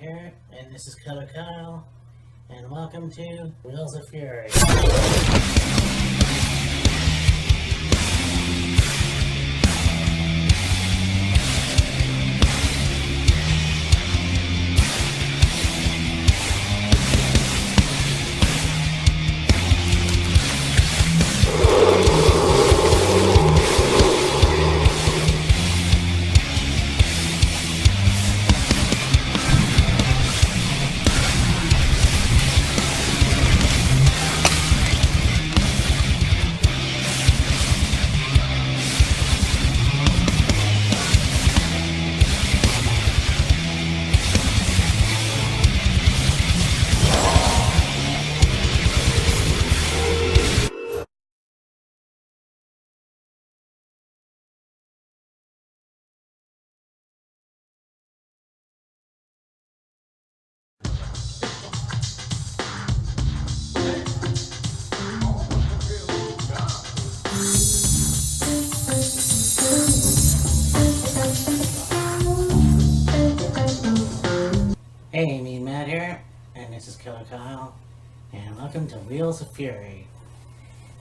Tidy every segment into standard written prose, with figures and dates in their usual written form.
here, and this is Killer Kyle, and welcome to Wheels of Fury. Hey, me Matt here, and this is Killer Kyle, and welcome to Wheels of Fury.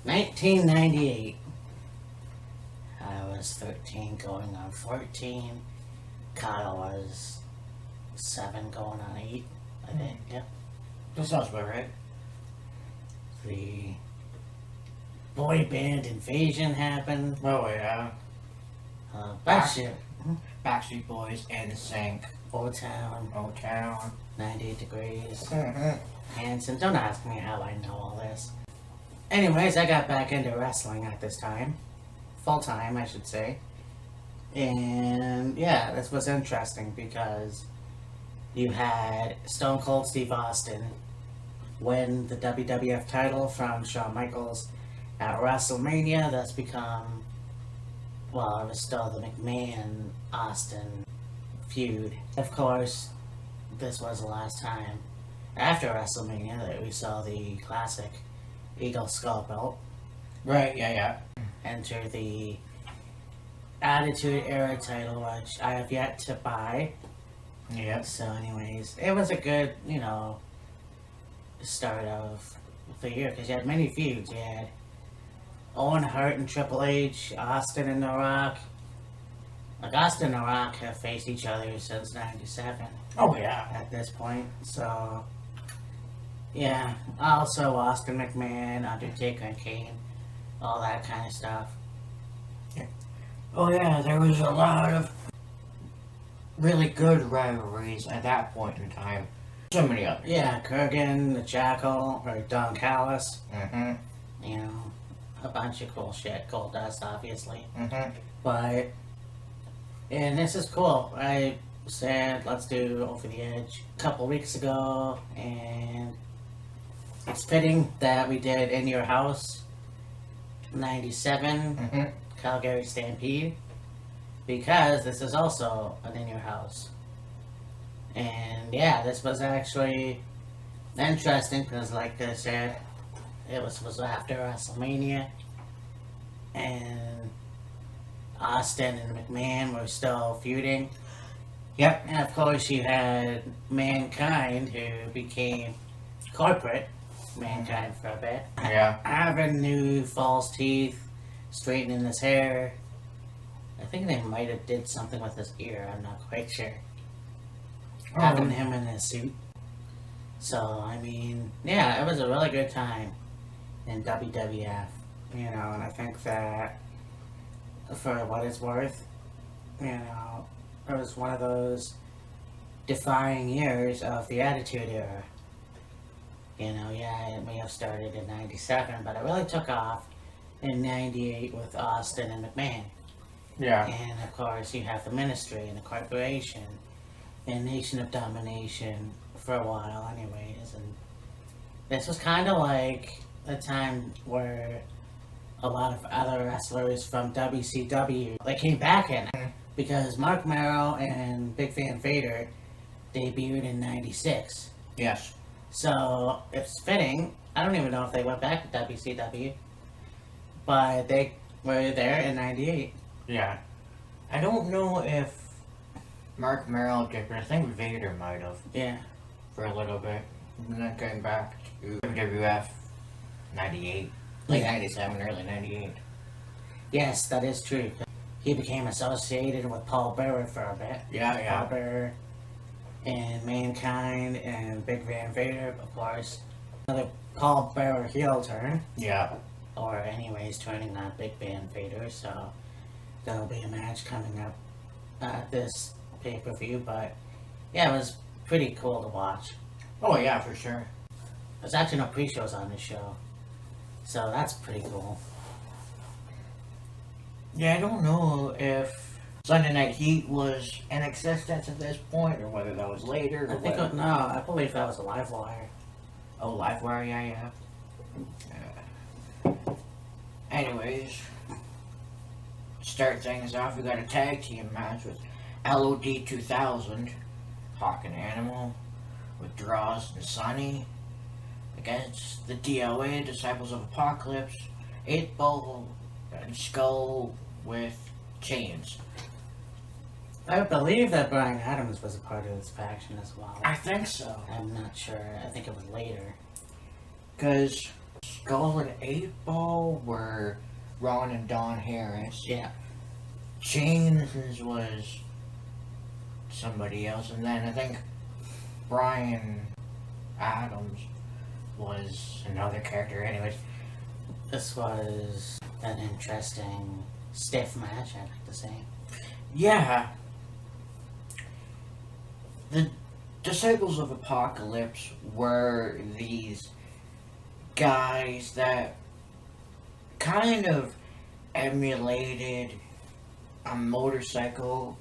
1998. I was 13 going on 14. Kyle was 7 going on 8, I think. Yep. That sounds about right. The boy band invasion happened. Oh yeah. Backstreet Boys and Sync. O-Town, 98 Degrees. Hanson, don't ask me how I know all this. Anyways, I got back into wrestling at this time. Full time, I should say. And yeah, this was interesting because you had Stone Cold Steve Austin win the WWF title from Shawn Michaels at WrestleMania. That's become, well, it was still the McMahon-Austin feud. Of course, this was the last time after WrestleMania that we saw the classic Eagle Skull belt Right, yeah. enter the Attitude Era title, which I have yet to buy. Yep. So anyways, it was a good, start of the year because you had many feuds. You had Owen Hart and Triple H, Austin and The Rock. Like, Austin and The Rock have faced each other since 97 Oh yeah. at this point. So, yeah. Also, Austin McMahon, Undertaker and Kane. All that kind of stuff. Oh yeah, there was a lot of really good rivalries at that point in time. So many others. Yeah, Kurgan, the Jackal, or Don Callis. Mm-hmm. A bunch of cool shit. Gold Dust, obviously. Mm-hmm. But, and this is cool. I said, let's do Over the Edge a couple weeks ago, and it's fitting that we did In Your House 97 Mm-hmm. Calgary Stampede, because this is also an In Your House. And yeah, this was actually interesting because, like I said, it was after WrestleMania, and Austin and McMahon were still feuding. Yep. And of course, you had Mankind, who became corporate Mankind for a bit. Yeah. Having new false teeth, straightening his hair. I think they might have did something with his ear, I'm not quite sure. Having him in a suit. So, I mean, yeah, it was a really good time in WWF, and I think that for what it's worth, it was one of those defining years of the Attitude Era. Yeah, it may have started in 97, but it really took off in 98 with Austin and McMahon. Yeah. And of course, you have the Ministry and the Corporation and Nation of Domination for a while, anyways. And this was kind of like a time where a lot of other wrestlers from WCW they came back in, because Mark Merrow and Big Van Vader debuted in 96. Yes. So it's fitting. I don't even know if they went back to WCW, but they were there in 98. Yeah. I don't know if Mark Merrill did, but I think Vader might have Yeah. for a little bit. And then came back to WWF 98. Late 97, early 98. Yes, that is true. He became associated with Paul Bearer for a bit. Yeah, Paul Bearer and Mankind and Big Van Vader, of course. Another Paul Bearer heel turn. Yeah. Or anyways, turning on Big Van Vader, so there'll be a match coming up at this pay-per-view, but yeah, it was pretty cool to watch. Oh yeah, for sure. There's actually no pre-shows on this show, so that's pretty cool. Yeah, I don't know if Sunday Night Heat was in existence at this point, or whether that was later. Or I believe that was a live wire. Oh, Livewire, yeah. Anyways, start things off. We got a tag team match with LOD 2000, Hawk and Animal, with Droz and Sunny, against the DOA, Disciples of Apocalypse, 8 Ball and Skull with Chains. I believe that Brian Adams was a part of this faction as well. I think so. I'm not sure. I think it was later. Because Skull and 8 Ball were Ron and Don Harris. Yeah. Chains was somebody else, and then I think Brian Adams was another character. Anyways, This was an interesting, stiff match, I'd like to say. yeah. The Disciples of Apocalypse were these guys that kind of emulated a motorcycle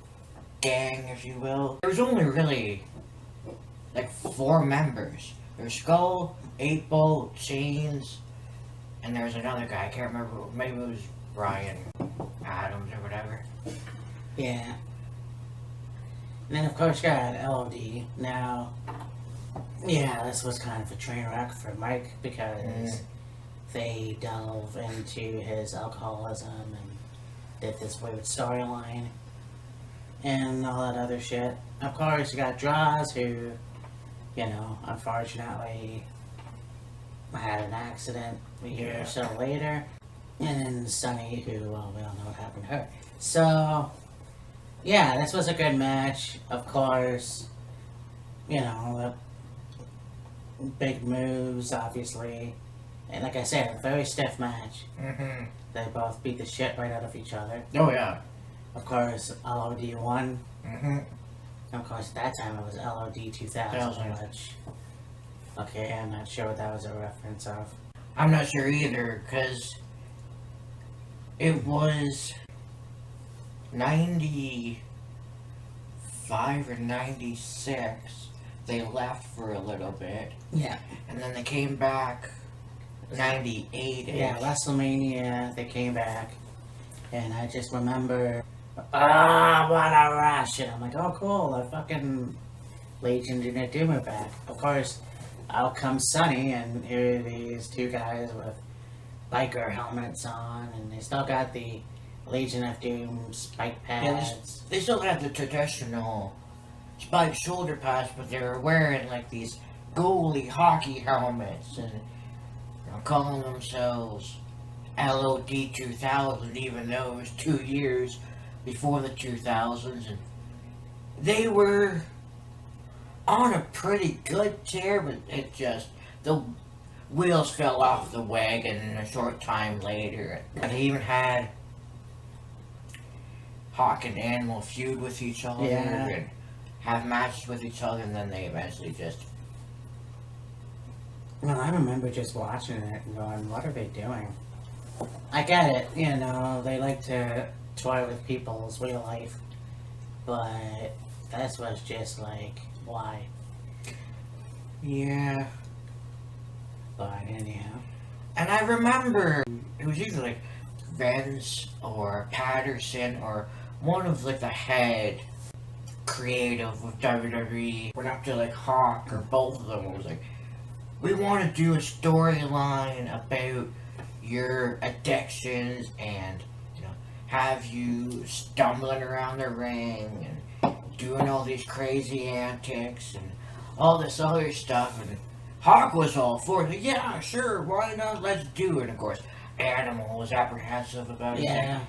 gang, if you will. There was only really like 4 members. There was Skull, 8 Ball, Chains, and there was another guy. I can't remember. Maybe it was Brian Adams or whatever. Yeah. And then, of course, you got LOD. Now, yeah, this was kind of a train wreck for Mike because they delve into his alcoholism and did this weird storyline and all that other shit. Of course, you got Droz, who, you know, unfortunately had an accident a year or so later. And then Sunny, who, well, we all know what happened to her. So, yeah, this was a good match. Of course, you know, the big moves, obviously. And like I said, a very stiff match. Mm-hmm. They both beat the shit right out of each other. Oh, yeah. Of course, LOD won. Mm-hmm. Of course, at that time it was LOD 2000, which, okay, I'm not sure what that was a reference of. I'm not sure either, because it was 95 or 96. They left for a little bit, Yeah. and then they came back 98. Yeah, WrestleMania, they came back, and I just remember, what a rush, and I'm like, oh cool, the fucking Legion Unit Doom are back. Of course, out comes Sunny, and here are these 2 guys with biker helmets on, and they still got the Legion of Doom spike pads. They still had the traditional spiked shoulder pads, but they were wearing like these goalie hockey helmets and calling themselves LOD 2000, even though it was 2 years before the 2000s, and they were on a pretty good tear, but it just, the wheels fell off the wagon a short time later. And they even had Hawk and Animal feud with each other and have matches with each other, and then they eventually just... Well, I remember just watching it and going, what are they doing? I get it, you know, they like to toy with people's real life, but this was just like, why? Yeah. But anyhow. And I remember it was usually like Vince or Patterson or one of like the head creative of WWE went up to like Hawk or both of them and was like, we want to do a storyline about your addictions and, you know, have you stumbling around the ring and doing all these crazy antics and all this other stuff, and Hawk was all for it. Yeah, sure, why not? Let's do it. Of course, Animal was apprehensive about it. Yeah.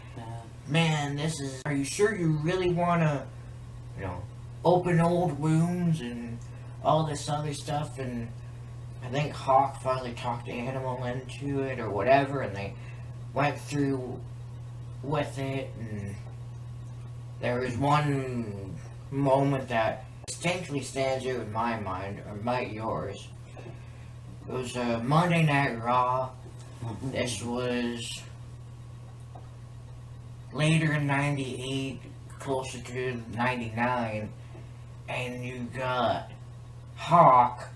Man, this is. Are you sure you really want to, open old wounds and all this other stuff? And I think Hawk finally talked Animal into it or whatever, and they went through with it. And there was one moment that distinctly stands out in my mind, or might yours. It was Monday Night Raw. This was later in 98, closer to 99, and you got Hawk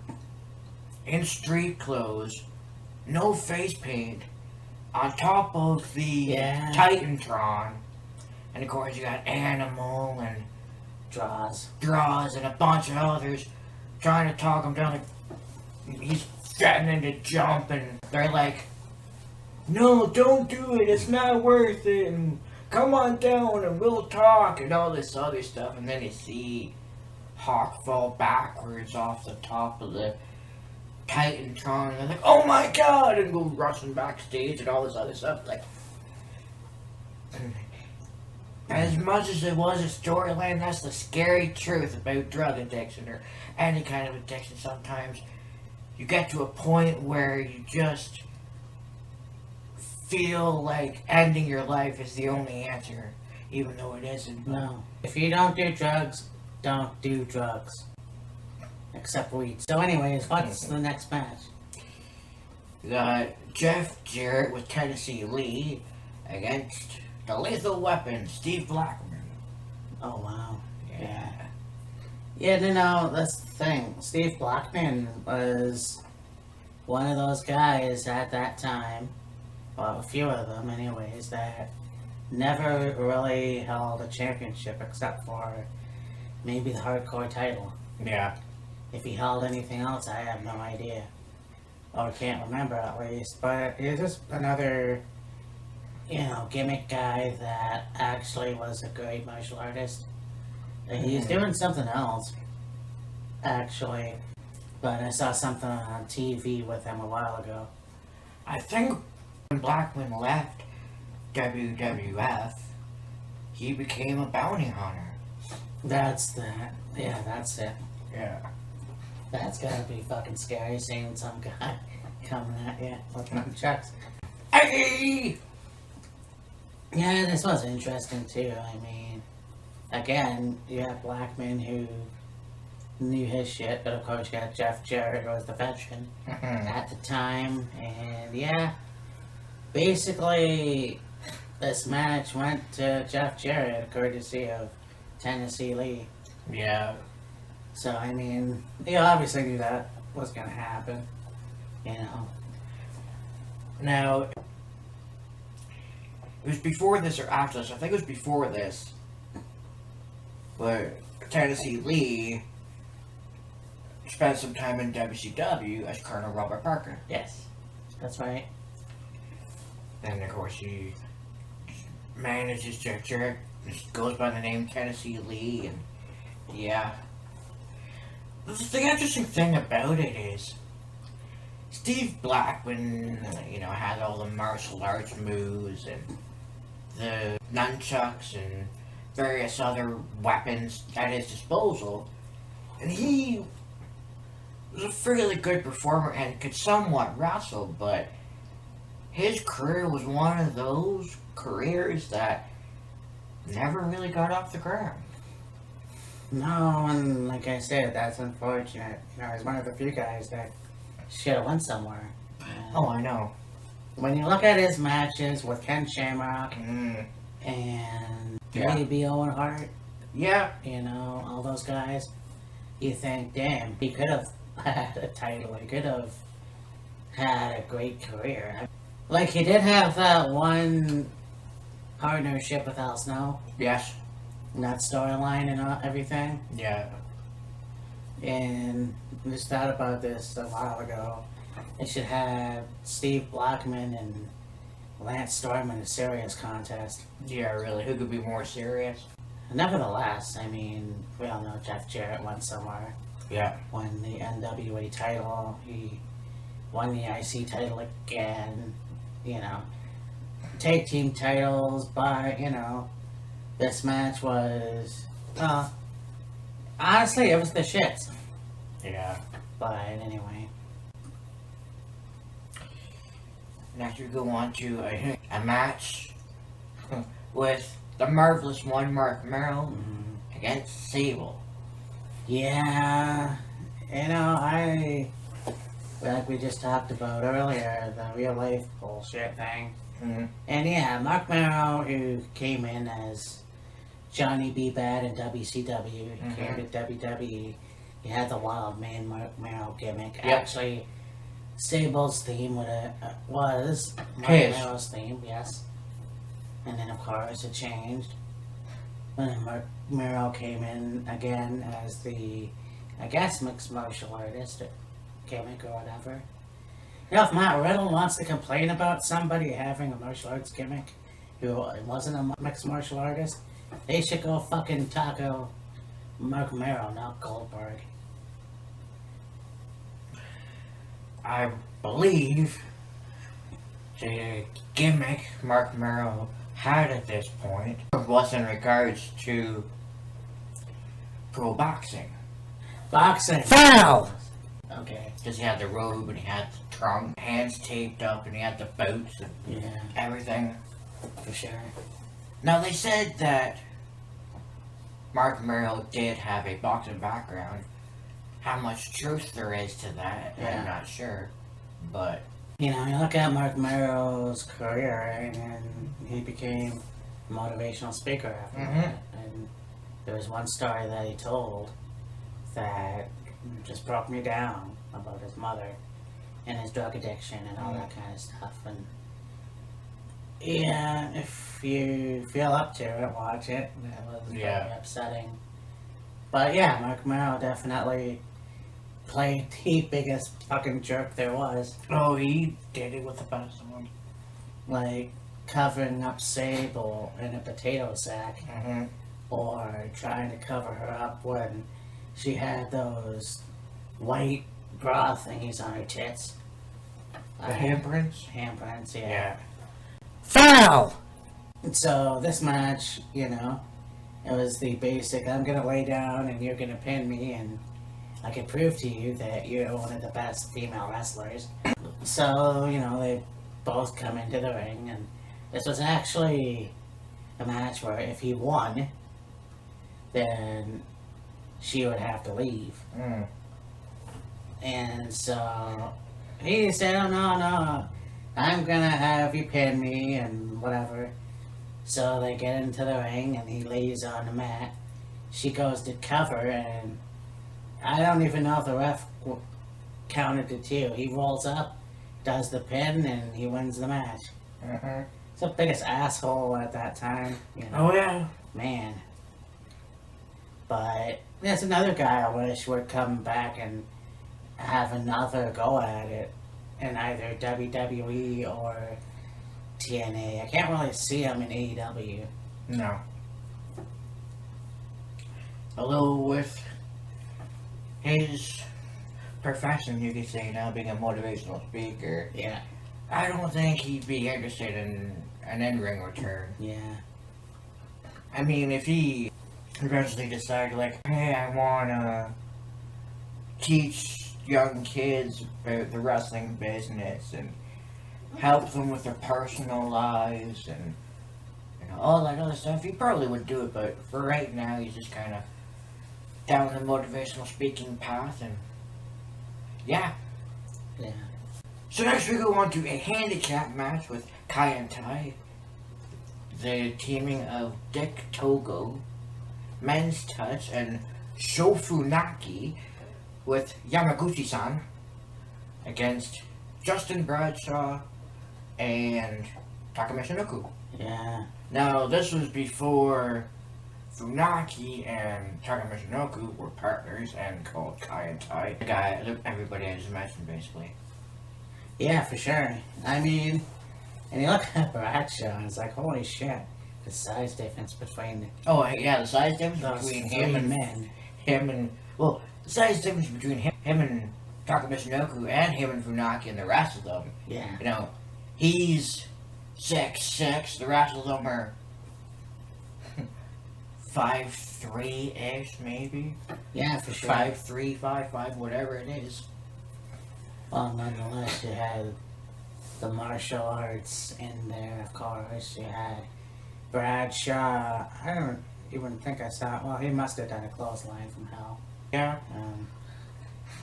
in street clothes, no face paint, on top of the Titantron, and of course you got Animal and Draws and a bunch of others trying to talk him down. He's threatening to jump, and they're like, "No, don't do it, it's not worth it, and come on down and we'll talk," and all this other stuff. And then you see Hawk fall backwards off the top of the Titantron, and they're like, "Oh my god," and go rushing backstage and all this other stuff. Like, as much as it was a storyline, that's the scary truth about drug addiction or any kind of addiction. Sometimes you get to a point where you just feel like ending your life is the only answer, even though it isn't. No. If you don't do drugs, don't do drugs. Except weed. So anyways, what's the next match? We got Jeff Jarrett with Tennessee Lee against the Lethal Weapon, Steve Blackman. Oh, wow. Yeah. Yeah, that's the thing. Steve Blackman was one of those guys at that time, well, a few of them anyways, that never really held a championship except for maybe the hardcore title. Yeah. If he held anything else, I have no idea. Or can't remember at least. But he's just another, gimmick guy that actually was a great martial artist. And he's doing something else, actually. But I saw something on TV with him a while ago. I think when Blackman left WWF, he became a bounty hunter. That's that. Yeah, that's it. Yeah. That's gotta be fucking scary seeing some guy coming at you with nunchucks. Hey! Yeah, this was interesting too. I mean, again, you have Blackman who knew his shit, but of course you got Jeff Jarrett who was the veteran at the time, and yeah, basically this match went to Jeff Jarrett courtesy of Tennessee Lee. Yeah. So I mean, you obviously knew that was gonna happen, Now, it was before this or after this. I think it was before this. But Tennessee Lee spent some time in WCW as Colonel Robert Parker. Yes, that's right. And of course he manages Jeff Jarrett, goes by the name Tennessee Lee, and yeah. The interesting thing about it is Steve Blackman, had all the martial arts moves and the nunchucks and various other weapons at his disposal, and he was a fairly good performer and could somewhat wrestle, but his career was one of those careers that never really got off the ground. No, and like I said, that's unfortunate. He's one of the few guys that should have went somewhere. Oh, I know. When you look at his matches with Ken Shamrock and maybe Owen Hart, all those guys, you think, damn, he could have had a title. He could have had a great career. Like, he did have that one partnership with Al Snow. Yes. And that storyline and everything. Yeah. And I just thought about this a while ago. They should have Steve Blackman and Lance Storm in a serious contest. Yeah, really. Who could be more serious? nevertheless, I mean, we all know Jeff Jarrett went somewhere. Yeah. Won the NWA title. He won the IC title again. You know, tag team titles. But you know, this match was, honestly, it was the shits. Yeah. But anyway, Next we go on to a match with the Marvelous One, Mark Merrill, against Sable. yeah, you know, like we just talked about earlier, the real life bullshit thing. Mm-hmm. And yeah, Mark Merrow, who came in as Johnny B. Bad in WCW, came to WWE. He had the Wild Man Mark Merrow gimmick. Yep. Actually, Sable's theme was Mark His. Merrow's theme, yes. And then, of course, it changed when Mark Merrow came in again as the, I guess, mixed martial artist or gimmick or whatever. You know, if Matt Riddle wants to complain about somebody having a martial arts gimmick who wasn't a mixed martial artist, they should go fucking taco Mark Merrow, not Goldberg. I believe the gimmick Mark Merrill had at this point was in regards to pro boxing. Boxing. Foul! Okay. Because he had the robe and he had the trunk, hands taped up, and he had the boots and Yeah, everything. for sure. Now, they said that Mark Merrill did have a boxing background. How much truth there is to that, Yeah. I'm not sure. But, You know, you look at Mark Merrow's career, right, and he became a motivational speaker after that. And there was one story that he told that just broke me down about his mother and his drug addiction and all that kind of stuff. And yeah, if you feel up to it, watch it. That was very upsetting. But yeah, Mark Merrow definitely played the biggest fucking jerk there was. oh, he did it with the best of them. Like covering up Sable in a potato sack, or trying to cover her up when she had those white bra thingies on her tits. The handprints? Handprints, Yeah. Foul! So this match, you know, it was the basic, I'm gonna lay down and you're gonna pin me and I can prove to you that you're one of the best female wrestlers. So, you know, they both come into the ring, and this was actually a match where if he won, then she would have to leave. And so he said, oh, no, I'm gonna have you pin me and whatever. So they get into the ring and he lays on the mat. She goes to cover, and I don't even know if the ref counted to 2. He rolls up, does the pin, and he wins the match. He's the biggest asshole at that time. You know? Oh, yeah. Man. But there's another guy I wish would come back and have another go at it in either WWE or TNA. I can't really see him in AEW. No. Although with his profession, you could say now, being a motivational speaker, Yeah. I don't think he'd be interested in an in-ring return. Yeah. I mean, if he eventually decided, like, hey, I want to teach young kids about the wrestling business and help them with their personal lives and all that other stuff, he probably would do it. But for right now, he's just kind of down the motivational speaking path, and yeah. So next we go on to a handicap match with Kai and Tai. The teaming of Dick Togo, Men's Touch, and Shofunaki with Yamaguchi-san against Justin Bradshaw and Takamichinoku. Yeah. Now, this was before Funaki and Takamichinoku were partners and called Kai and Tai. The guy, everybody I just mentioned, basically. Yeah, for sure. I mean, and you look at Bradshaw and it's like, holy shit. The size difference between Oh yeah, the size difference those between three him and men. the size difference between him and Taka Michinoku and him and Funaki and the rest of them. Yeah. You know, he's 6'6", the rest of them are 5'3" maybe. Yeah, for sure. 5'3", 5'5", whatever it is. Well, nonetheless, you had the martial arts in there, of course. You had Bradshaw. I don't even think I saw. Well, he must have done a clothesline from hell. Yeah.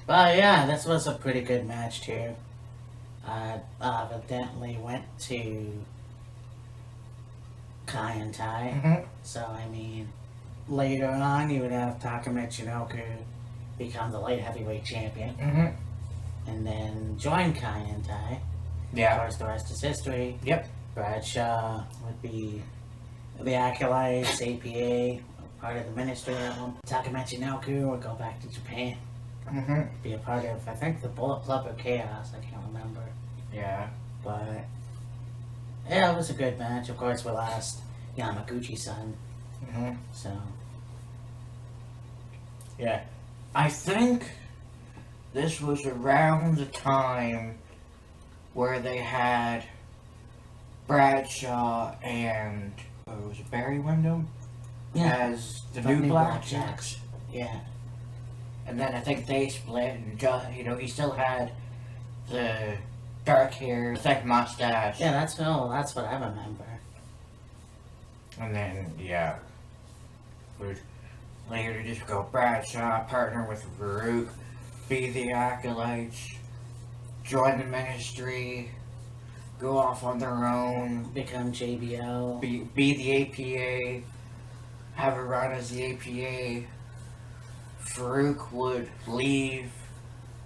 But yeah, this was a pretty good match too. Evidently went to Kai and Tai. Mm-hmm. So I mean, later on you would have Taka Michinoku become the light heavyweight champion, Mm-hmm. and then join Kai and Tai. Yeah. Of course, the rest is history. Yep. Bradshaw would be the Acolytes, APA, part of the ministry of them. Taka Michinoku would go back to Japan, Mm-hmm. be a part of, I think, the Bullet Club or Chaos, I can't remember. Yeah. But, yeah, it was a good match. Of course, we lost Yamaguchi-san, Mm-hmm. so. Yeah. I think this was around the time where they had Bradshaw and was it Barry Windham as the new Blackjacks. Yeah. And then I think they split, and he still had the dark hair, thick mustache. Yeah, that's what I remember. And then, yeah, would later just go Bradshaw, partner with Farouk, be the Acolytes, join the ministry, go off on their own, Become JBL. be the APA, have a run as the APA. Farouk would leave.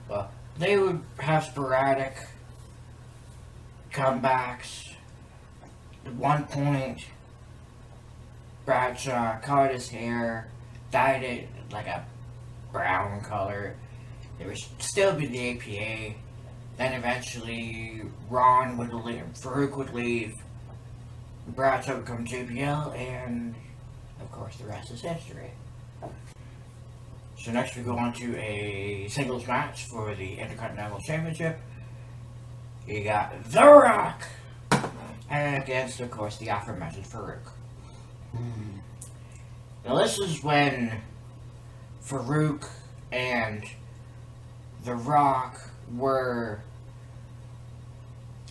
Well, they would have sporadic comebacks. At one point, Bradshaw cut his hair, dyed it like a brown color. It would still be the APA. Then eventually, Farouk would leave. Bradshaw would become JBL, and of course, the rest is history. So next we go on to a singles match for the Intercontinental Championship. You got The Rock, and against, of course, the aforementioned Farouk. Now this is when Farouk and The Rock were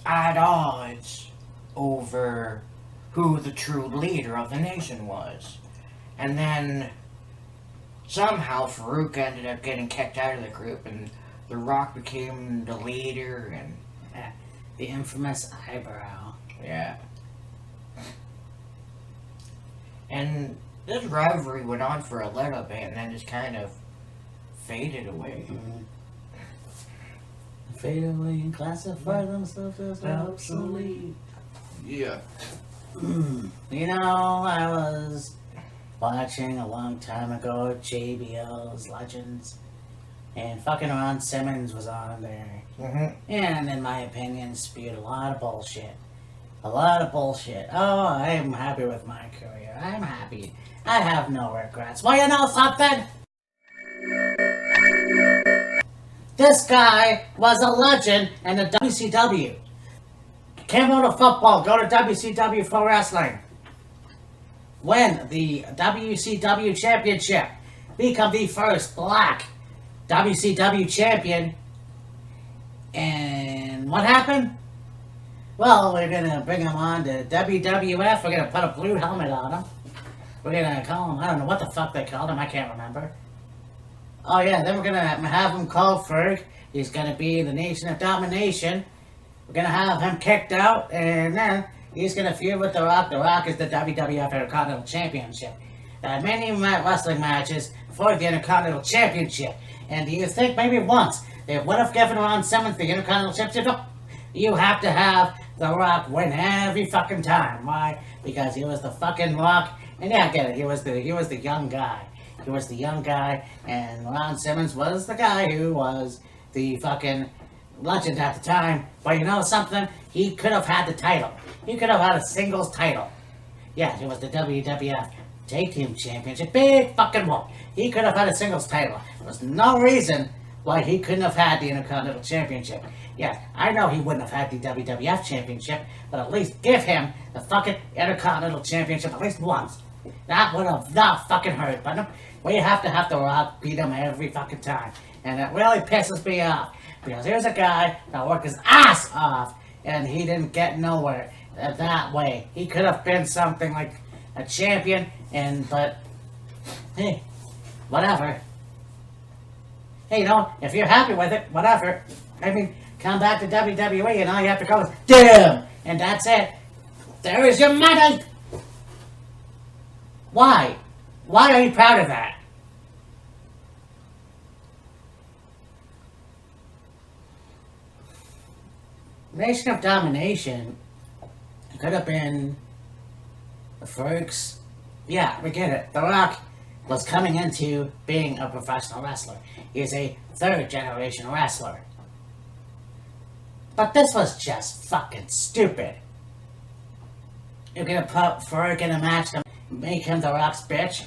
at odds over who the true leader of the nation was. And then somehow Farouk ended up getting kicked out of the group, and The Rock became the leader, and the infamous eyebrow. yeah. And this rivalry went on for a little bit, and then just kind of faded away. Fade away and classify themselves as obsolete. Yeah. You know, I was watching a long time ago JBL's Legends, and fucking Ron Simmons was on there. Mm-hmm. And in my opinion, spewed a lot of bullshit. A lot of bullshit. Oh, I'm happy with my career. I'm happy. I have no regrets. Well, you know something? This guy was a legend in the WCW. Came out of football, go to WCW for wrestling. Win the WCW Championship. Become the first black WCW champion. And what happened? Well, we're gonna bring him on to WWF. We're gonna put a blue helmet on him. We're gonna call him, I don't know what the fuck they called him, I can't remember. Oh yeah, then we're gonna have him called Ferg. He's gonna be the Nation of Domination. We're gonna have him kicked out, and then he's gonna feud with The Rock. The Rock is the WWF Intercontinental Championship. Many wrestling matches for the Intercontinental Championship. And do you think maybe once they would have given Ron Simmons the Intercontinental Championship? No. You have to have The Rock win every fucking time. Why? Because he was the fucking Rock. And yeah, I get it. He was the young guy. He was the young guy, and Ron Simmons was the guy who was the fucking legend at the time. But you know something? He could have had the title. He could have had a singles title. Yeah, it was the WWF Tag Team Championship. Big fucking whoop. He could have had a singles title. There was no reason why he couldn't have had the Intercontinental Championship. Yeah, I know he wouldn't have had the WWF Championship, but at least give him the fucking Intercontinental Championship at least once. That would have not fucking hurt, but no, we have to have The Rock beat him every fucking time. And it really pisses me off, because here's a guy that worked his ass off, and he didn't get nowhere that way. He could have been something like a champion, but hey, whatever. Hey, you know, if you're happy with it, whatever. I mean, come back to WWE and all you have to go is, damn! And that's it. There is your money! Why? Why are you proud of that? Nation of Domination could have been Ferg's. Yeah, we get it. The Rock was coming into being a professional wrestler. He is a third generation wrestler. But this was just fucking stupid. You're gonna put Ferg in a match to make him The Rock's bitch?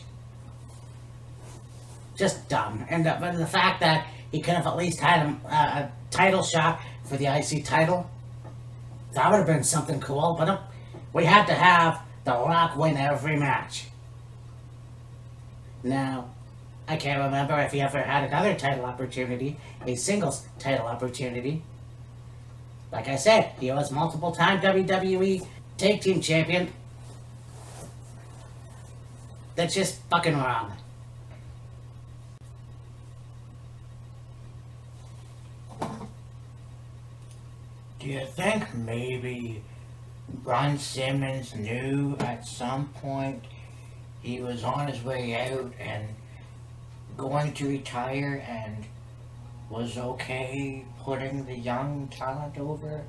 Just dumb. And the fact that he could have at least had a title shot for the IC title, that would have been something cool. But we had to have The Rock win every match. Now, I can't remember if he ever had another title opportunity, a singles title opportunity. Like I said, he was multiple-time WWE Tag Team Champion. That's just fucking wrong. Do you think maybe Ron Simmons knew at some point he was on his way out and going to retire and was okay putting the young talent over?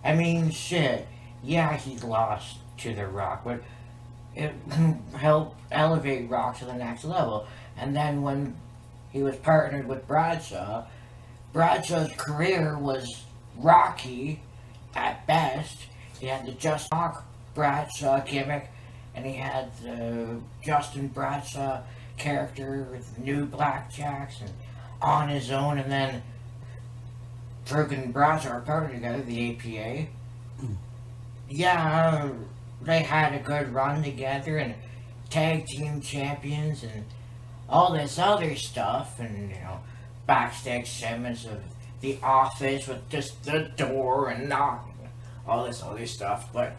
I mean, shit, yeah, he lost to The Rock, but it helped elevate Rock to the next level. And then when he was partnered with Bradshaw, Bradshaw's career was rocky at best. He had the Just Rock Bradshaw gimmick, and he had the Justin Bradshaw character with new blackjacks and on his own, and then Ferg and Bradshaw are partnered together, the APA. Yeah, they had a good run together and tag team champions and all this other stuff, and you know, backstage segments of The Office with just the door and knocking, all this other stuff, but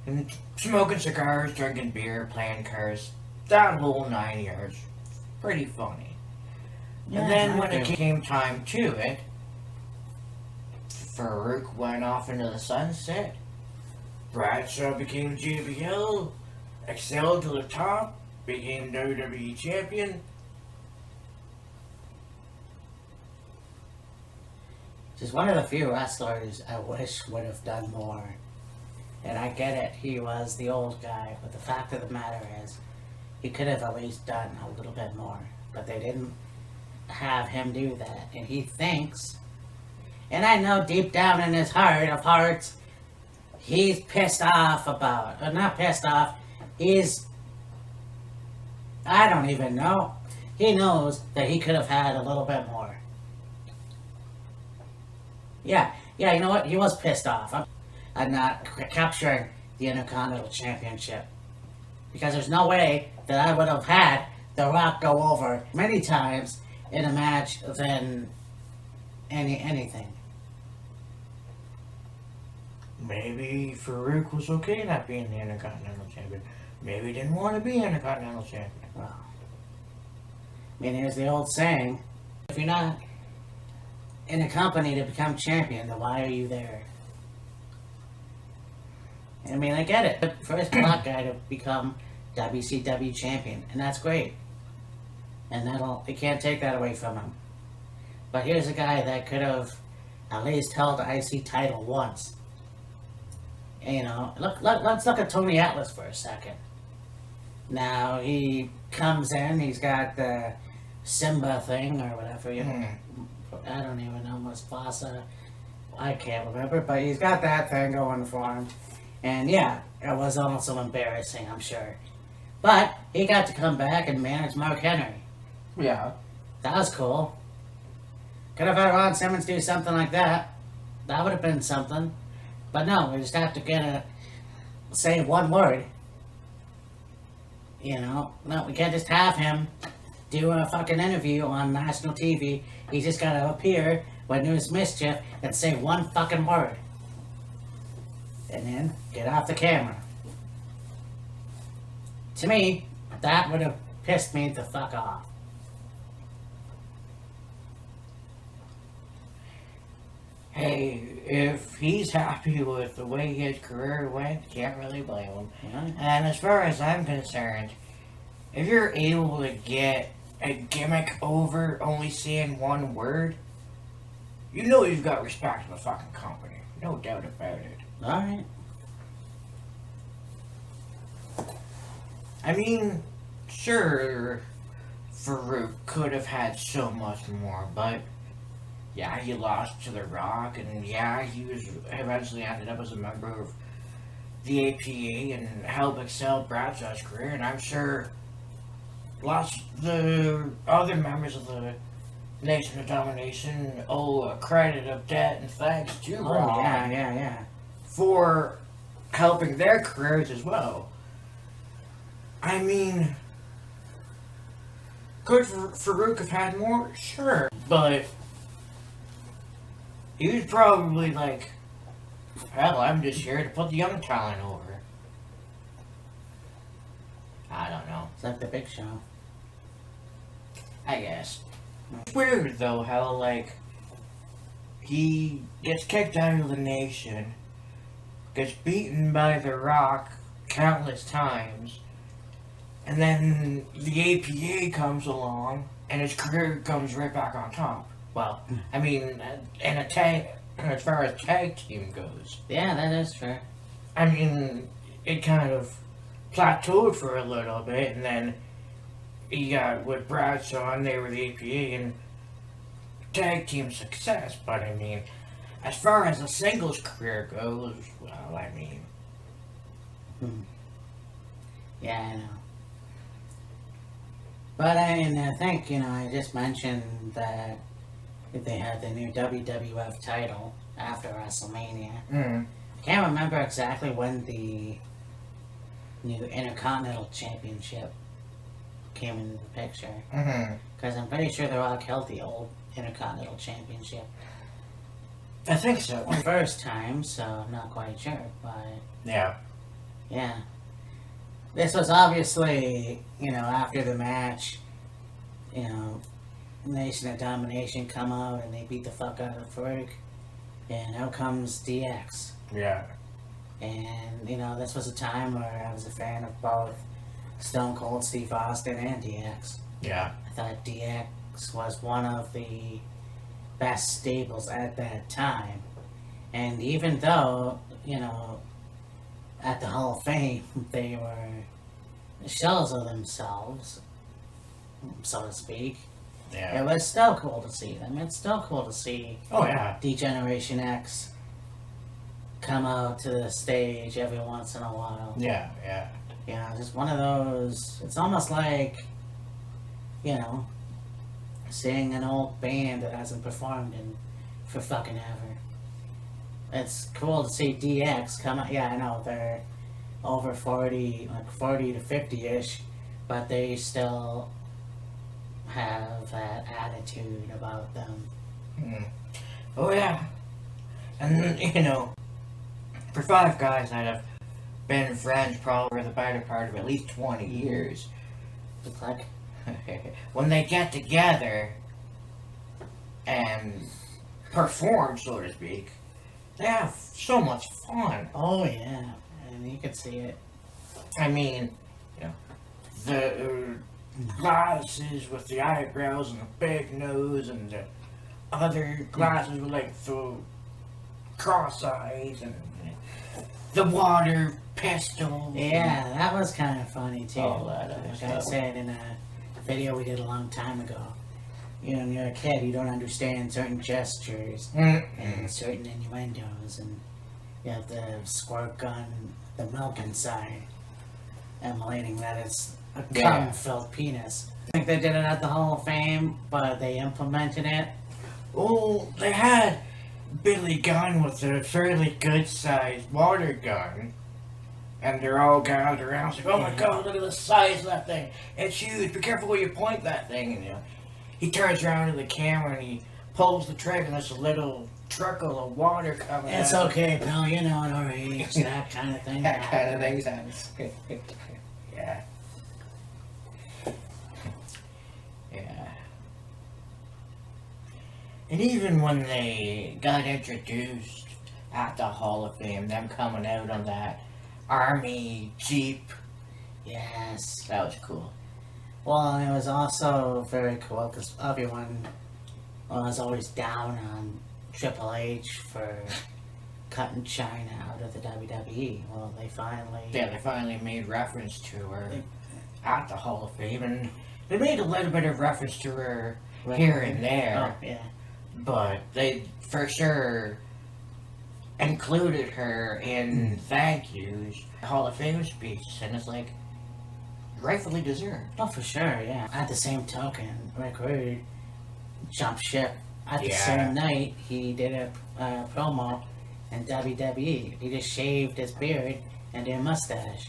and smoking cigars, drinking beer, playing cards, that whole 9 yards, pretty funny. Yeah, and then when it came time to it, Farouk went off into the sunset. Bradshaw became JBL, excelled to the top, became WWE champion. Just one of the few wrestlers I wish would have done more. And I get it, he was the old guy, but the fact of the matter is, he could have at least done a little bit more. But they didn't have him do that. And he thinks, and I know deep down in his heart of hearts, he's pissed off about, or not pissed off, I don't even know. He knows that he could have had a little bit more. Yeah, you know what? He was pissed off at not capturing the Intercontinental Championship. Because there's no way that I would have had The Rock go over many times in a match than anything. Maybe Farouk was okay not being the Intercontinental Champion. Maybe he didn't want to be Intercontinental Champion. Well, I mean, here's the old saying, if you're not in a company to become champion, then why are you there? I mean, I get it. But first black guy to become WCW champion, and that's great. And you can't take that away from him. But here's a guy that could have at least held the IC title once. And, you know, let's look at Tony Atlas for a second. Now, he comes in, he's got the Simba thing, or whatever, you know. I don't even know, Mufasa. I can't remember, but he's got that thing going for him. And yeah, it was also embarrassing, I'm sure. But he got to come back and manage Mark Henry. Yeah. That was cool. Could have had Ron Simmons do something like that. That would have been something. But no, we just have to get a say one word. You know, no, we can't just have him do a fucking interview on national TV. He's just gotta appear when there's mischief and say one fucking word. And then get off the camera. To me, that would have pissed me the fuck off. Hey, if he's happy with the way his career went, can't really blame him. Yeah. And as far as I'm concerned, if you're able to get a gimmick over only saying one word, you know you've got respect for the fucking company. No doubt about it. Alright. I mean, sure, Farouk could have had so much more, but yeah, he lost to The Rock, and yeah, he was eventually ended up as a member of the APA and helped excel Bradshaw's career, and I'm sure lots of the other members of the Nation of Domination owe a credit of debt and thanks to Oh, Rock yeah. for helping their careers as well. I mean, could Farouk have had more? Sure, but he was probably like, hell, I'm just here to put the young talent over. I don't know. It's like the Big Show. I guess. It's weird though how like he gets kicked out of the Nation, gets beaten by The Rock countless times, and then the APA comes along and his career comes right back on top. Well, I mean, in a tag, as far as tag team goes, Yeah, that is true. I mean, it kind of plateaued for a little bit, and then you got with Bradshaw, and they were the APA, and tag team success. But I mean, as far as a singles career goes, well, I mean, Yeah, I know. But I think, I just mentioned that they had the new WWF title after WrestleMania. I can't remember exactly when the new Intercontinental Championship came into the picture. Because I'm pretty sure The Rock held the old Intercontinental Championship I think so. the first time, so I'm not quite sure. But Yeah. yeah. This was obviously, after the match, Nation of Domination come out and they beat the fuck out of Farouk. And out comes DX. Yeah. And, this was a time where I was a fan of both Stone Cold Steve Austin and DX. Yeah. I thought DX was one of the best stables at that time. And even though, at the Hall of Fame, they were shells of themselves, so to speak. Yeah. It was still cool to see them. It's still cool to see Oh yeah. D-Generation X come out to the stage every once in a while. Yeah. Yeah. Just one of those. It's almost like, seeing an old band that hasn't performed in for fucking ever. It's cool to see DX come out. Yeah, I know they're over 40, like 40 to 50-ish, but they still have that attitude about them. Oh yeah. And for five guys that have been friends probably for the better part of at least 20 years, It's like, when they get together and perform, so to speak, they have so much fun. oh yeah, and you can see it. I mean, the glasses with the eyebrows and the big nose, and the other glasses with like the cross eyes, and the water pistol. Yeah, that was kind of funny too. All that other Like I stuff. said in a video we did a long time ago. When you're a kid, you don't understand certain gestures and certain innuendos, and You have the squirt gun, the milk inside, emulating that it's a cum-filled penis. I think they did it at the Hall of Fame, but they implemented it. Oh, they had Billy Gunn with a fairly good-sized water gun. And they're all gathered around, like, oh my god, look at the size of that thing. It's huge. Be careful where you point that thing. And, he turns around to the camera and he pulls the trigger and there's a little trickle of water coming out. It's okay, pal, you know at our age, that kind of thing. That kind of thing sounds. Yeah. Yeah. And even when they got introduced at the Hall of Fame, them coming out on that army jeep. Yes. That was cool. Well, it was also very cool because everyone was always down on Triple H for cutting China out of the WWE. Well, they finally made reference to her at the Hall of Fame, and they made a little bit of reference to her here and there. Oh, yeah. But they for sure included her in thank yous, Hall of Fame speech, and it's like rightfully deserved. Oh, for sure, yeah. At the same token, Rick Rude jumped ship. At the same night, he did a promo in WWE. He just shaved his beard and did a mustache.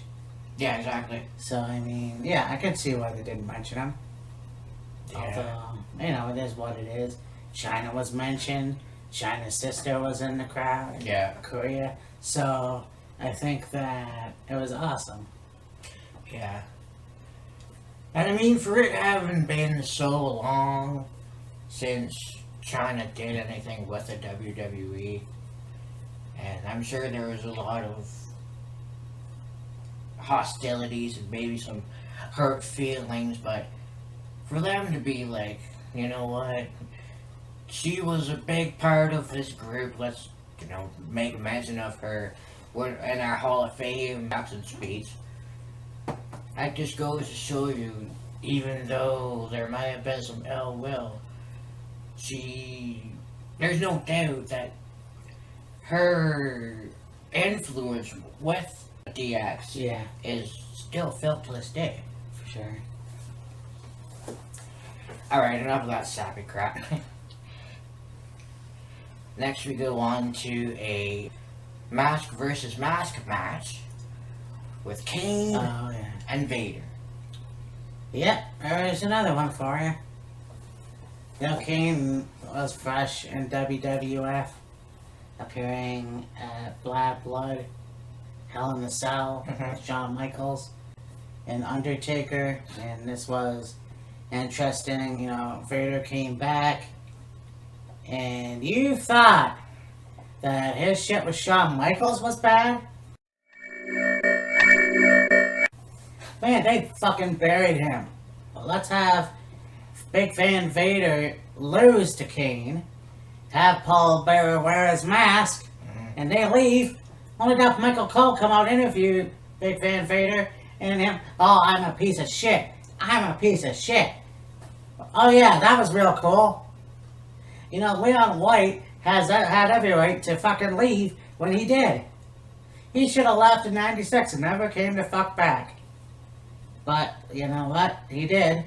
Yeah, exactly. So, I mean, yeah, I can see why they didn't mention him. Yeah. Although, it is what it is. China was mentioned. China's sister was in the crowd. Yeah. Korea. So, I think that it was awesome. Yeah. And I mean, for it having been so long since China did anything with the WWE, and I'm sure there was a lot of hostilities and maybe some hurt feelings, but for them to be like, you know what, she was a big part of this group, let's, make mention of her in our Hall of Fame absence speech. That just goes to show you, even though there might have been some ill will, there's no doubt that her influence with DX is still felt to this day. For sure. Alright, enough of that sappy crap. Next we go on to a mask versus mask match with Kane and Vader. Yep, there's another one for you. Kane was fresh in WWF, appearing at Black Blood, Hell in the Cell with Shawn Michaels, and Undertaker, and this was interesting. Vader came back, and you thought that his shit with Shawn Michaels was bad? Man, they fucking buried him. Well, let's have Big Fan Vader lose to Kane, have Paul Bearer wear his mask, and they leave. Only to have Michael Cole come out and interview Big Fan Vader, and him, oh, I'm a piece of shit. I'm a piece of shit. Oh yeah, that was real cool. Leon White had every right to fucking leave when he did. He should have left in '96 and never came to fuck back. But, you know what? He did.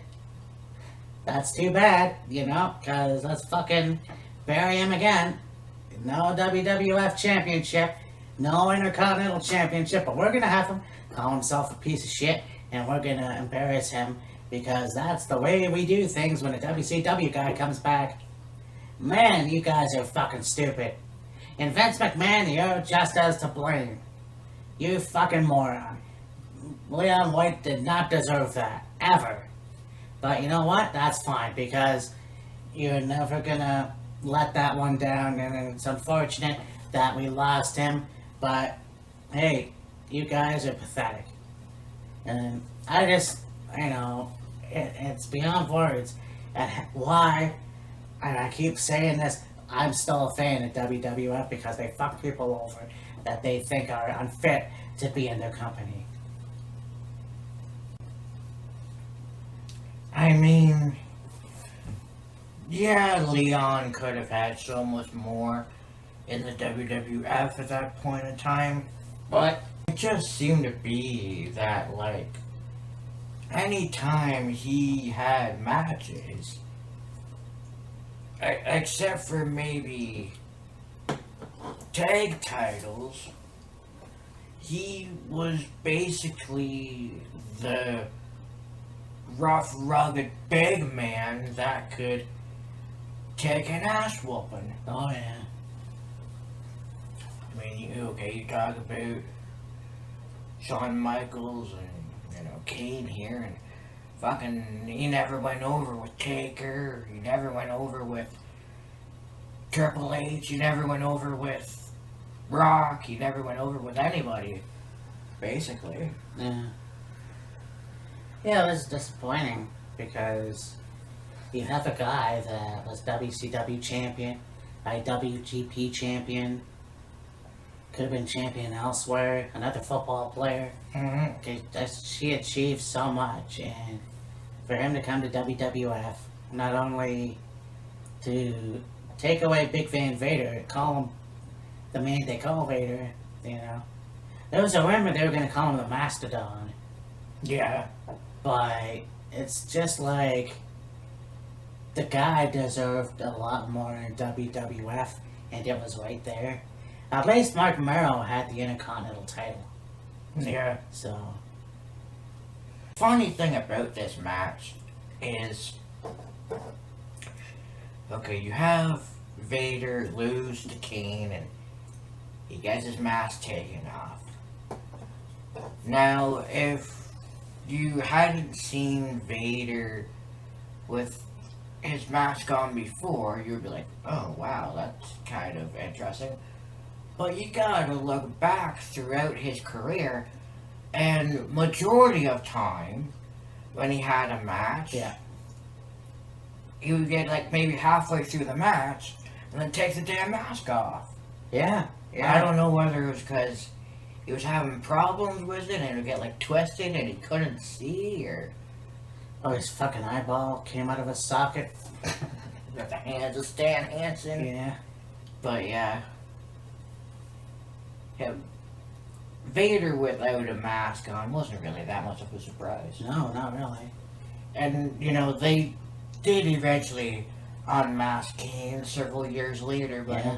That's too bad, because let's fucking bury him again. No WWF Championship, no Intercontinental Championship, but we're going to have him call himself a piece of shit, and we're going to embarrass him, because that's the way we do things when a WCW guy comes back. Man, you guys are fucking stupid. And Vince McMahon, you're just as to blame. You fucking moron. Leon White did not deserve that, ever. But you know what? That's fine, because you're never gonna let that one down, and it's unfortunate that we lost him, but hey, you guys are pathetic. And I just, it's beyond words at why, and I keep saying this, I'm still a fan of WWF because they fuck people over that they think are unfit to be in their company. I mean, yeah, Leon could have had so much more in the WWF at that point in time. But it just seemed to be that, like, anytime he had matches, except for maybe tag titles, he was basically the rough, rugged, big man that could take an ass whooping. Oh yeah. I mean, you talk about Shawn Michaels and, Kane here, and fucking, he never went over with Taker, he never went over with Triple H, he never went over with Rock, he never went over with anybody, basically. Yeah. Yeah, it was disappointing because you have a guy that was WCW champion, IWGP champion, could have been champion elsewhere, another football player. Mm-hmm. She achieved so much, and for him to come to WWF, not only to take away Big Van Vader, call him the man they call Vader, There was a rumor they were going to call him the Mastodon. Yeah. But it's just like the guy deserved a lot more in WWF, and it was right there. At least Mark Merrow had the Intercontinental title. Yeah. So. Funny thing about this match is, okay, you have Vader lose to Kane, and he gets his mask taken off. Now, if you hadn't seen Vader with his mask on before, you'd be like, oh wow, that's kind of interesting. But you gotta look back throughout his career, and majority of time, when he had a match, Yeah. he would get like maybe halfway through the match, and then take the damn mask off. Yeah. I don't know whether it was because he was having problems with it, and it would get like twisted, and he couldn't see, or Oh, his fucking eyeball came out of his socket. got the hands of Stan Hansen. Yeah. But yeah. Vader without a mask on wasn't really that much of a surprise. No, not really. And, they did eventually unmask Kane several years later, but Yeah. I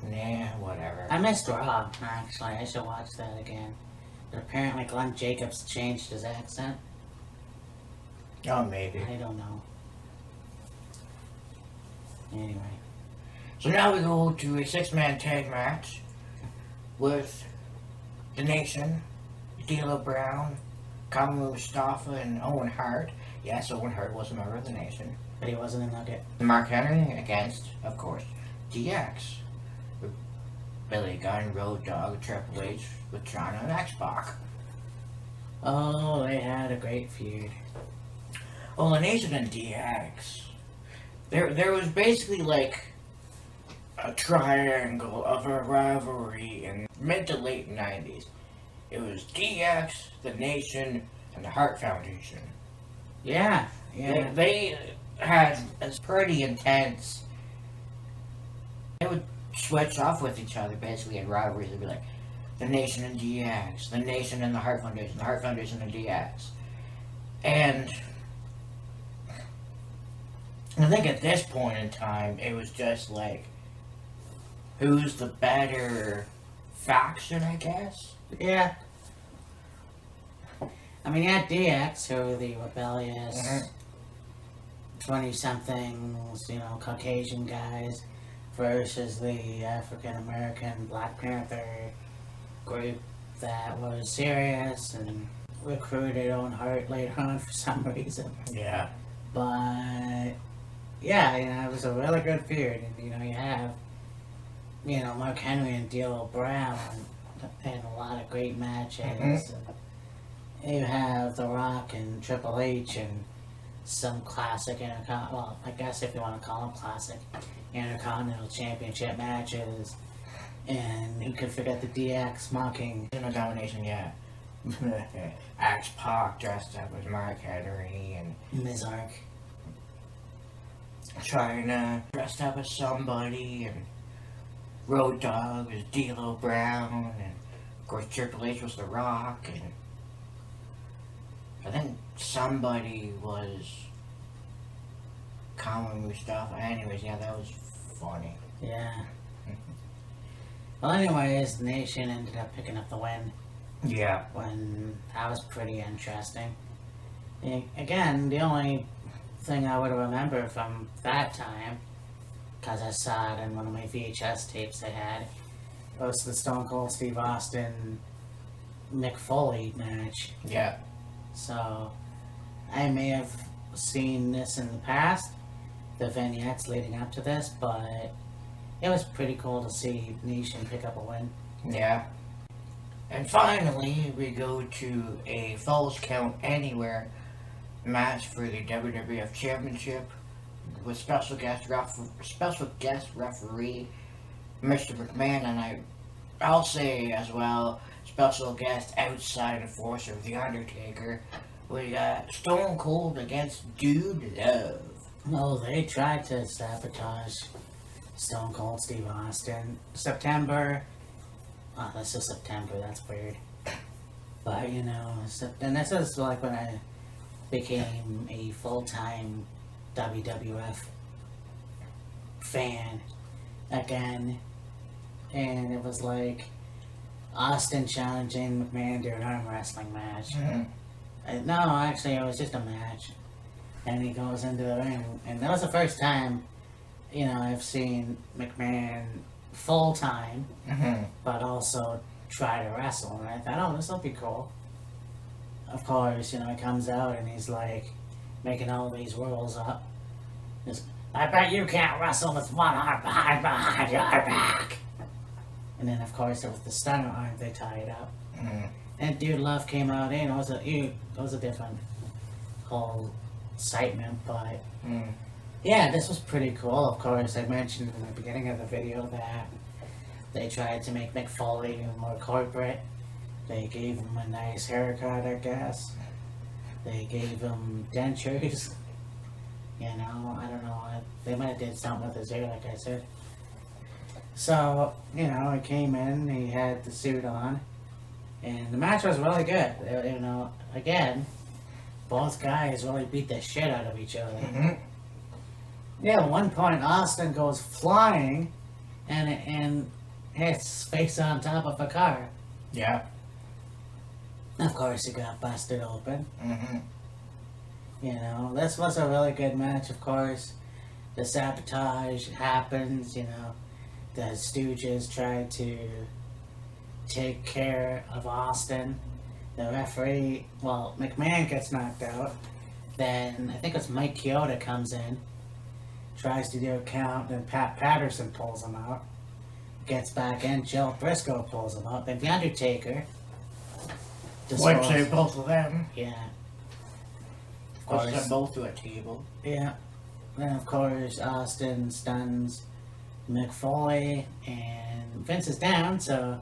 mean, nah, whatever. I missed Raw, actually. I should watch that again. But apparently Glenn Jacobs changed his accent. Oh, maybe. I don't know. Anyway. So now we go to a 6-man tag match with The Nation, D'Lo Brown, Kamaru Mustafa, and Owen Hart. Yes, Owen Hart was a member of The Nation. But he wasn't a Nugget. Mark Henry against, of course, DX. With Billy Gunn, Road Dogg, Triple H, with China and X-Pac. Oh, they had a great feud. Well, The Nation and DX. There was basically like a triangle of a rivalry in mid to late 90s. It was DX, The Nation, and the Hart Foundation. Yeah. They had a pretty intense. They would switch off with each other basically in rivalries. They'd be like, The Nation and DX, The Nation and the Hart Foundation, the Hart Foundation and DX. And I think at this point in time, it was just like, who's the better faction, I guess? Yeah. I mean, you had DX, who were the rebellious 20-somethings, Caucasian guys, versus the African-American Black Panther group that was serious and recruited Owen Hart later on for some reason. Yeah. But, yeah, it was a really good feud. And, you have, Mark Henry and D'Lo Brown and a lot of great matches. You have The Rock and Triple H and some classic well, I guess if you want to call them classic, Intercontinental Championship matches. And who could forget the DX mocking? No domination, yeah. X-Pac dressed up as Mark Henry and Mizark. trying to dress up as somebody, and Road Dogg was D'Lo Brown, and of course Triple H was The Rock, and I think somebody was Kama Mustafa. Anyways, yeah, that was funny. Yeah. Well, anyways, the Nation ended up picking up the win. Yeah. When that was pretty interesting. Again, the only thing I would remember from that time, because I saw it in one of my VHS tapes I had, was the Stone Cold Steve Austin Mick Foley match. Yeah. So I may have seen this in the past, the vignettes leading up to this, but it was pretty cool to see Nation pick up a win. Yeah. And finally, we go to a Falls Count Anywhere match for the WWF Championship with special guest referee Mr. McMahon, and I'll say as well, special guest outside enforcer The Undertaker. We got Stone Cold against Dude Love. Oh, they tried to sabotage Stone Cold Steve Austin. September. Oh, this is September. That's weird. But, you know, and this is like when I became a full-time WWF fan again. And it was like Austin challenging McMahon to an arm wrestling match. No, actually, it was just a match. And he goes into the ring. And that was the first time, you know, I've seen McMahon full-time, but also try to wrestle. And I thought, oh, this will be cool. Of course, you know, he comes out and he's like making all these rules up. Just, I bet you can't wrestle with one arm behind your back. And then, of course, with the stunner arm, they tie it up. And Dude Love came out in. It was a different whole excitement, but yeah, this was pretty cool. Of course, I mentioned in the beginning of the video that they tried to make Mick Foley more corporate. They gave him a nice haircut, I guess. They gave him dentures. You know, I don't know. They might have did something with his hair, like I said. So, you know, he came in, he had the suit on, and the match was really good. You know, again, both guys really beat the shit out of each other. Yeah, at one point, Austin goes flying and hits face on top of a car. Yeah. Of course, he got busted open. You know, this was a really good match, of course. The sabotage happens, you know. The Stooges tried to take care of Austin. The referee, well, McMahon gets knocked out. Then, I think it's Mike Chioda comes in, tries to do a count, then Pat Patterson pulls him out. Gets back in, Joe Briscoe pulls him out. Then The Undertaker. Wipes out both of them. Yeah. Pushes them both to a table. Yeah. Then, of course, Austin stuns Mick Foley, and Vince is down, so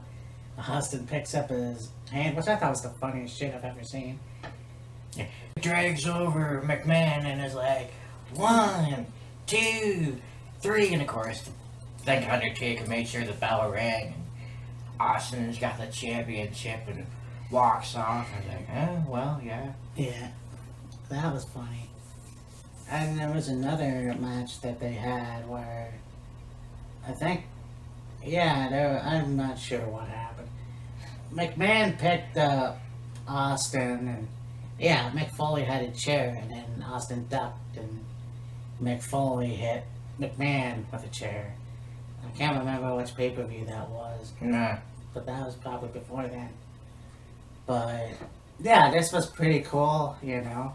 Austin picks up his hand, which I thought was the funniest shit I've ever seen. Yeah. Drags over McMahon and is like, 1, 2, 3, and of course, the Undertaker made sure the bell rang, and Austin's got the championship and walks off, and like, well, yeah. Yeah, that was funny. And there was another match that they had where I think, yeah, I'm not sure what happened. McMahon picked up Austin, and yeah, Mick Foley had a chair, and then Austin ducked, and Mick Foley hit McMahon with a chair. I can't remember which pay-per-view that was. Nah. But that was probably before then. But yeah, this was pretty cool, you know.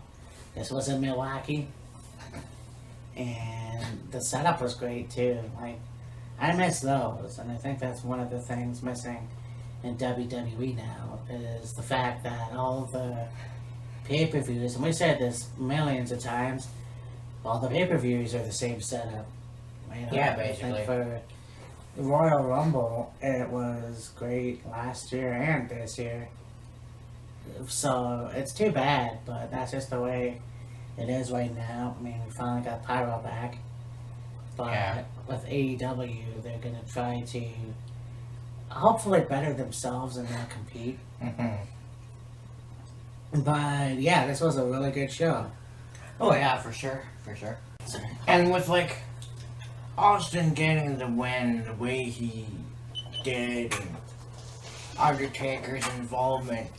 This was in Milwaukee. And the setup was great too. Like, I miss those, and I think that's one of the things missing in WWE now is the fact that all the pay-per-views, and we said this millions of times, all the pay-per-views are the same setup. You know, yeah, basically. I think for the Royal Rumble, it was great last year and this year. So it's too bad, but that's just the way it is right now. I mean, we finally got Pyro back. But with AEW, they're going to try to hopefully better themselves and not compete. But yeah, this was a really good show. Oh yeah, for sure. And with like Austin getting the win the way he did, and Undertaker's involvement,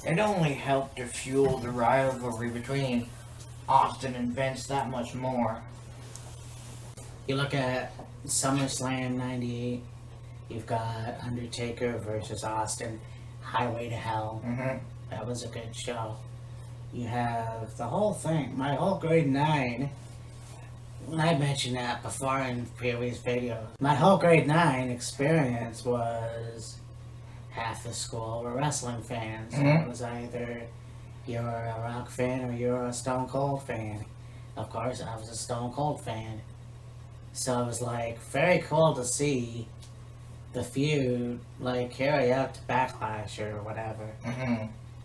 it only helped to fuel the rivalry between Austin and Vince that much more. You look at SummerSlam '98, you've got Undertaker versus Austin, Highway to Hell. That was a good show. You have the whole thing, my whole grade 9. I mentioned that before in previous videos. My whole grade 9 experience was half the school were wrestling fans. It was either you're a Rock fan or you're a Stone Cold fan. Of course, I was a Stone Cold fan. So it was like very cool to see the feud like carry out to Backlash or whatever.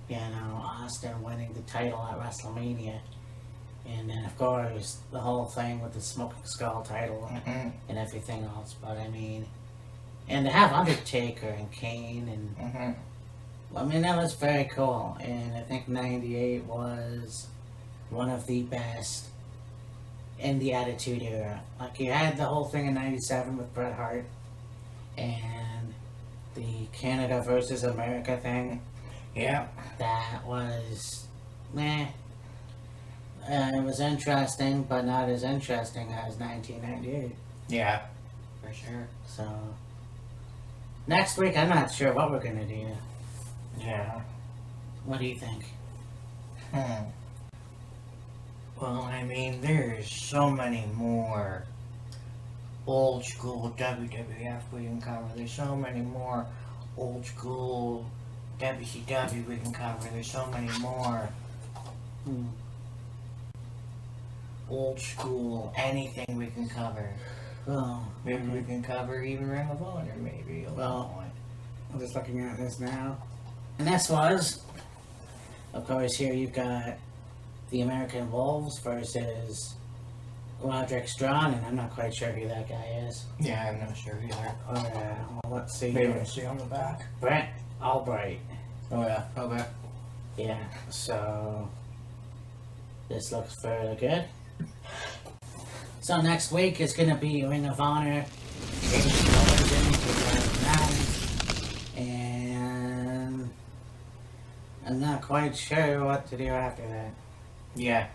You know, Austin winning the title at WrestleMania. And then, of course, the whole thing with the Smoking Skull title and everything else. But, I mean, and to have Undertaker and Kane and, I mean, that was very cool. And I think '98 was one of the best in the Attitude Era. Like, you had the whole thing in '97 with Bret Hart and the Canada versus America thing. Yeah. That was, meh. It was interesting, but not as interesting as 1998. Yeah, for sure. So, next week, I'm not sure what we're going to do. Yeah. What do you think? Well, I mean, there's so many more old school WWF we can cover. There's so many more old school WCW we can cover. There's so many more old school anything we can cover. Well, Maybe we can cover even Ring of Honor, maybe. Well, I'm just looking at this now. And this was, of course, here you've got the American Wolves versus Roderick Strong, and I'm not quite sure who that guy is. Yeah, I'm not sure either. Well, let's see. Maybe we'll see on the back. Brent Albright. Oh yeah, okay. Yeah, so this looks fairly good. So next week is going to be Ring of Honor 2009, and I'm not quite sure what to do after that. Yeah,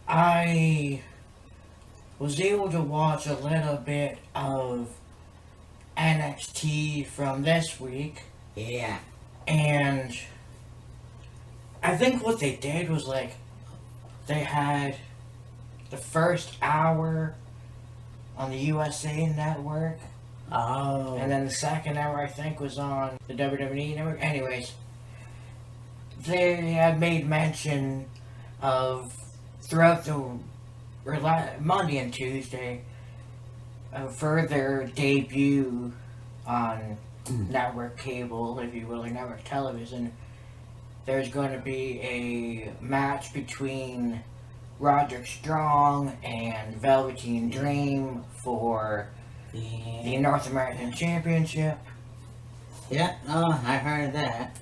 I was able to watch a little bit of NXT from this week. Yeah. And I think what they did was like they had the first hour on the USA Network. Oh. And then the second hour I think was on the WWE Network. Anyways, they had made mention of throughout the Monday and Tuesday for their debut on network cable, if you will, or network television. There's going to be a match between Roderick Strong and Velveteen Dream for the North American Championship. Yeah, oh, I heard that.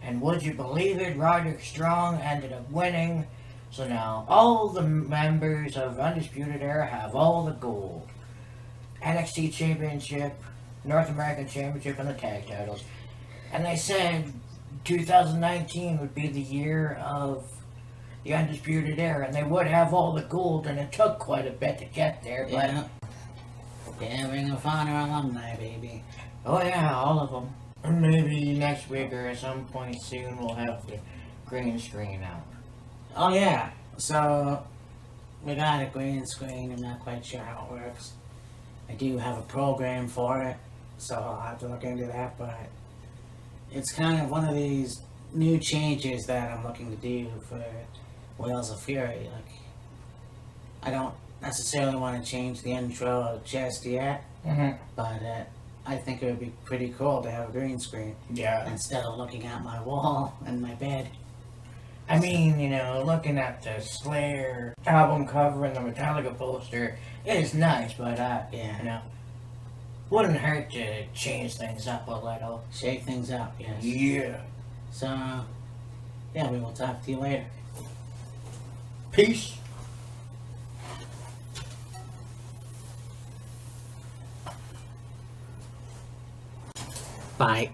And would you believe it, Roderick Strong ended up winning. So now all the members of Undisputed Era have all the gold. NXT Championship, North American Championship, and the tag titles. And they said 2019 would be the year of the Undisputed Era, and they would have all the gold, and it took quite a bit to get there, but... Yeah, Ring of Honor alumni, baby. Oh yeah, all of them. And maybe next week or at some point soon we'll have the green screen out. Oh yeah, so we got a green screen. I'm not quite sure how it works. I do have a program for it, so I'll have to look into that, but it's kind of one of these new changes that I'm looking to do for Wheels of Fury. Like, I don't necessarily want to change the intro just yet, but I think it would be pretty cool to have a green screen. Yeah. Instead of looking at my wall and my bed. I mean, you know, looking at the Slayer album cover and the Metallica poster, it is nice, but Yeah. you know, wouldn't hurt to change things up a little. Shake things up, yes. Yeah. So, yeah, we will talk to you later. Peace. Bye.